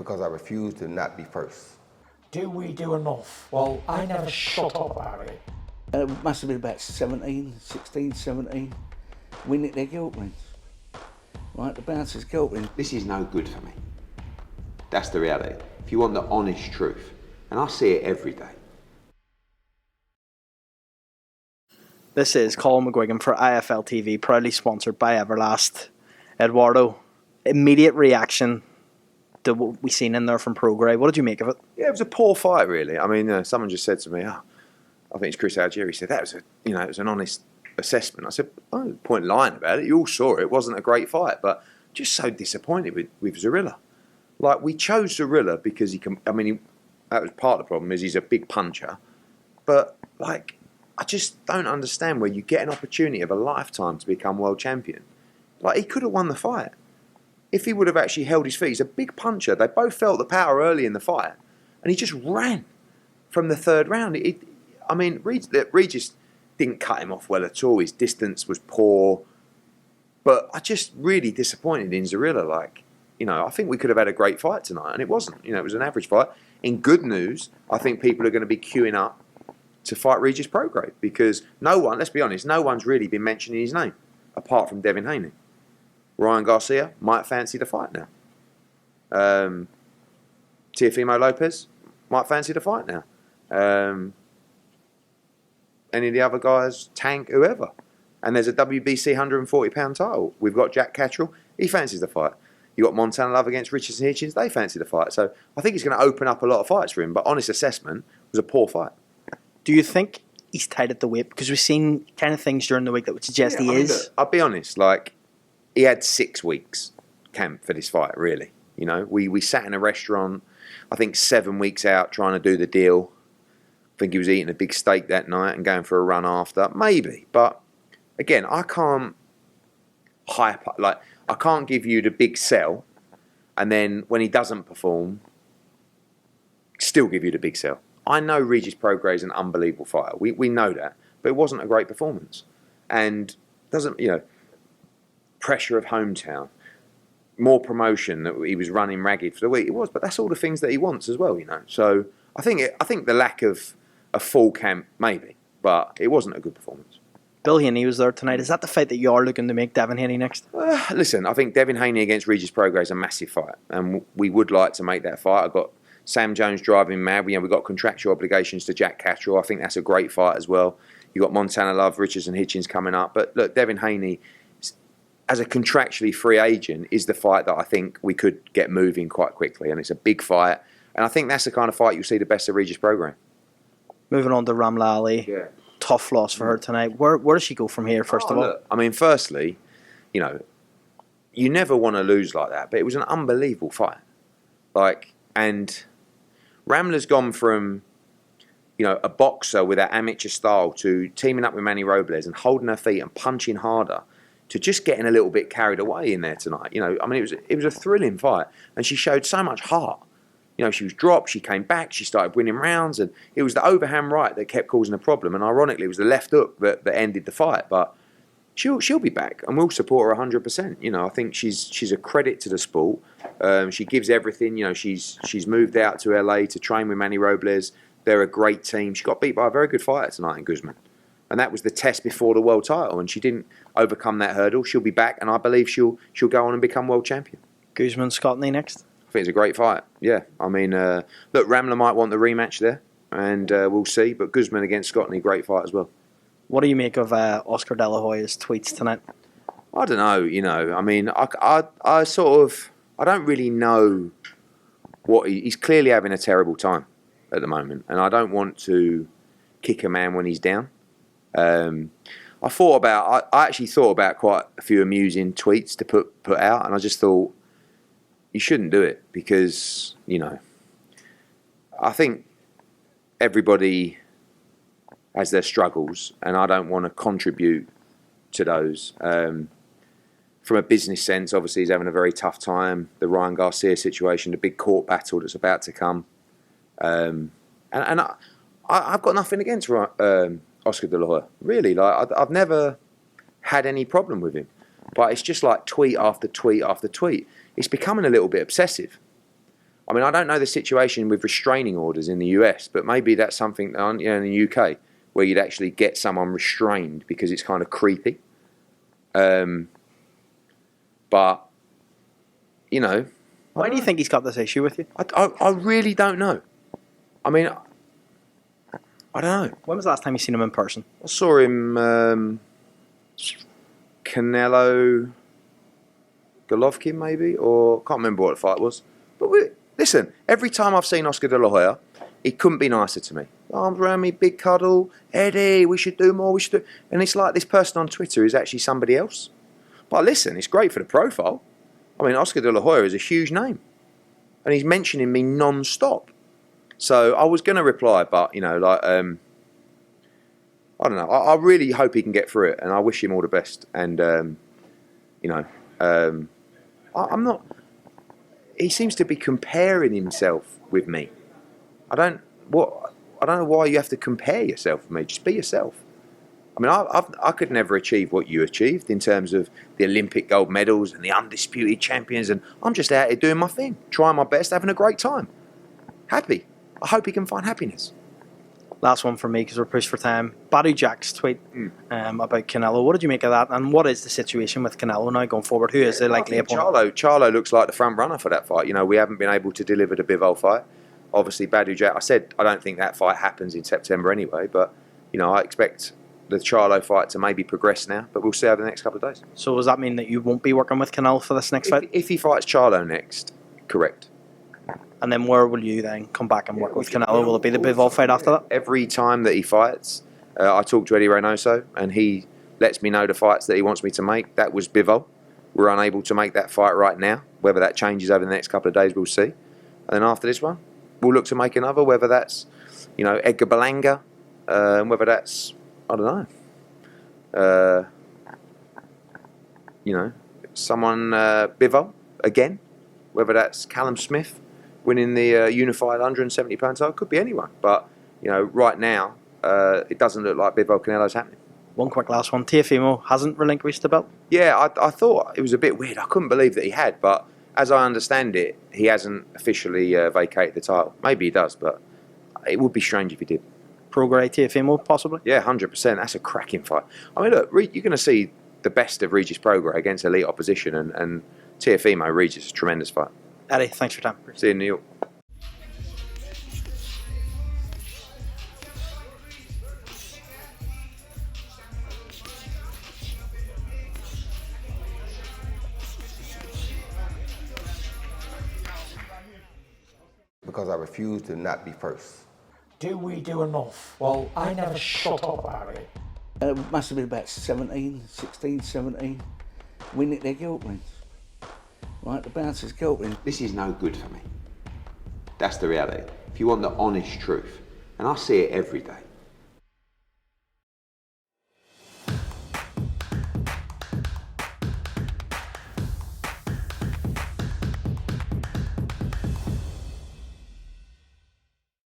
because I refuse to not be first. Do we do enough? Well, I never shut up about it. It must have been about 16, 17. We nicked their guilt rings. Right, the bouncers' guilt rings. This is no good for me. That's the reality. If you want the honest truth, and I see it every day. This is Colm McGuigan for IFL TV, proudly sponsored by Everlast. Eduardo, immediate reaction to what we seen in there from Prograis. What did you make of it? Yeah, it was a poor fight, really. I mean, someone just said to me, I think it's Chris Algieri, said that was it was an honest assessment. I said, oh, no point lying about it. You all saw it. It wasn't a great fight, but just so disappointed with Zorilla. Like, we chose Zorilla because he can. I mean, that was part of the problem. Is he's a big puncher, but like, I just don't understand where you get an opportunity of a lifetime to become world champion. Like, he could have won the fight if he would have actually held his feet. He's a big puncher. They both felt the power early in the fight, and he just ran from the third round. Regis didn't cut him off well at all. His distance was poor, but I just really disappointed in Zorilla. Like, I think we could have had a great fight tonight, and it wasn't. It was an average fight. In good news, I think people are going to be queuing up to fight Regis Prograis because let's be honest, no one's really been mentioning his name apart from Devin Haney. Ryan Garcia might fancy the fight now. Teofimo Lopez might fancy the fight now. Any of the other guys, Tank, whoever. And there's a WBC 140-pound title. We've got Jack Catterall. He fancies the fight. You got Montana Love against Richardson Hitchens. They fancy the fight. So I think it's going to open up a lot of fights for him. But honest assessment, it was a poor fight. Do you think he's tight at the weight? Because we've seen kind of things during the week that would suggest he is. Look, I'll be honest. Like, he had 6 weeks camp for this fight, really. We sat in a restaurant, I think 7 weeks out trying to do the deal. I think he was eating a big steak that night and going for a run after. Maybe. But again, I can't hype up. Like, I can't give you the big sell and then when he doesn't perform, still give you the big sell. I know Regis Prograis is an unbelievable fighter. We know that. But it wasn't a great performance. And pressure of hometown, more promotion, that he was running ragged for the week. It was, but that's all the things that he wants as well, So I think the lack of a full camp, maybe, but it wasn't a good performance. Bill Haney was there tonight. Is that the fight that you are looking to make Devin Haney next? Listen, I think Devin Haney against Regis Prograis is a massive fight, and we would like to make that fight. I've got Sam Jones driving mad. We've got contractual obligations to Jack Catterall. I think that's a great fight as well. You've got Montana Love, Richardson Hitchens coming up. But look, Devin Haney, as a contractually free agent, is the fight that I think we could get moving quite quickly. And it's a big fight. And I think that's the kind of fight you'll see the best of Regis Prograis. Moving on to Ramla Ali. Yeah. Tough loss for her tonight. Where does she go from here, first of all? Look, I mean, firstly, you never want to lose like that. But it was an unbelievable fight. And Ramla's gone from, a boxer with that amateur style to teaming up with Manny Robles and holding her feet and punching harder to just getting a little bit carried away in there tonight. It was a thrilling fight, and she showed so much heart. She was dropped, she came back, she started winning rounds, and it was the overhand right that kept causing a problem. And ironically, it was the left hook that ended the fight. But she'll be back, and we'll support her 100%. I think she's a credit to the sport. She gives everything. She's moved out to LA to train with Manny Robles. They're a great team. She got beat by a very good fighter tonight in Guzman. And that was the test before the world title, and she didn't overcome that hurdle. She'll be back, and I believe she'll go on and become world champion. Guzman, Scotney next? I think it's a great fight, yeah. I mean, look, Ramla might want the rematch there, and we'll see. But Guzman against Scotney, great fight as well. What do you make of Oscar De La Hoya's tweets tonight? I don't know, I mean, I don't really know he's clearly having a terrible time at the moment, and I don't want to kick a man when he's down. I actually thought about quite a few amusing tweets to put out, and I just thought you shouldn't do it because, I think everybody has their struggles, and I don't want to contribute to those. From a business sense, obviously he's having a very tough time. The Ryan Garcia situation, the big court battle that's about to come. And I've got nothing against Oscar De La Hoya. Really, I've never had any problem with him. But it's just like tweet after tweet after tweet. It's becoming a little bit obsessive. I mean, I don't know the situation with restraining orders in the US, but maybe that's something in the UK where you'd actually get someone restrained because it's kind of creepy. But, you know... Why do you think he's got this issue with you? I really don't know. I mean, I don't know. When was the last time you seen him in person? I saw him, Canelo, Golovkin maybe, or can't remember what the fight was. But listen, every time I've seen Oscar De La Hoya, he couldn't be nicer to me. Arms around me, big cuddle, Eddie, we should do more, we should do... And it's like this person on Twitter is actually somebody else. But listen, it's great for the profile. I mean, Oscar De La Hoya is a huge name. And he's mentioning me non-stop. So I was going to reply, but, I don't know. I really hope he can get through it, and I wish him all the best. And, I'm not... He seems to be comparing himself with me. I don't know why you have to compare yourself with me. Just be yourself. I mean, I could never achieve what you achieved in terms of the Olympic gold medals and the undisputed champions, and I'm just out here doing my thing, trying my best, having a great time. Happy. I hope he can find happiness. Last one for me, because we're pushed for time. Badu Jack's tweet about Canelo. What did you make of that? And what is the situation with Canelo now going forward? Who is the likely opponent? Charlo looks like the front runner for that fight. We haven't been able to deliver the Bivol fight. Obviously, Badu Jack, I said I don't think that fight happens in September anyway, but, I expect the Charlo fight to maybe progress now, but we'll see over the next couple of days. So does that mean that you won't be working with Canelo for this next fight? If he fights Charlo next, correct. And then where will you then come back and work with Canelo? Will it be the Bivol fight after that? Every time that he fights, I talk to Eddie Reynoso, and he lets me know the fights that he wants me to make. That was Bivol. We're unable to make that fight right now. Whether that changes over the next couple of days, we'll see. And then after this one, we'll look to make another, whether that's, Edgar Berlanga, whether that's, I don't know, someone, Bivol, again, whether that's Callum Smith winning the unified 170 pound title, could be anyone. But, right now, it doesn't look like Bivol Canelo's happening. One quick last one. Teofimo hasn't relinquished the belt? Yeah, I thought it was a bit weird. I couldn't believe that he had, but as I understand it, he hasn't officially vacated the title. Maybe he does, but it would be strange if he did. Prograis Teofimo, possibly? Yeah, 100%. That's a cracking fight. I mean, look, you're going to see the best of Regis Prograis against elite opposition, and Teofimo Regis is a tremendous fight. Eddie, thanks for your time. See you in New York. Because I refuse to not be first. Do we do enough? Well, I never shut up about it. It must have been about 16, 17. We nicked their guilt rings. Right, the bouncer's guilt rings. This is no good for me. That's the reality. If you want the honest truth, and I see it every day,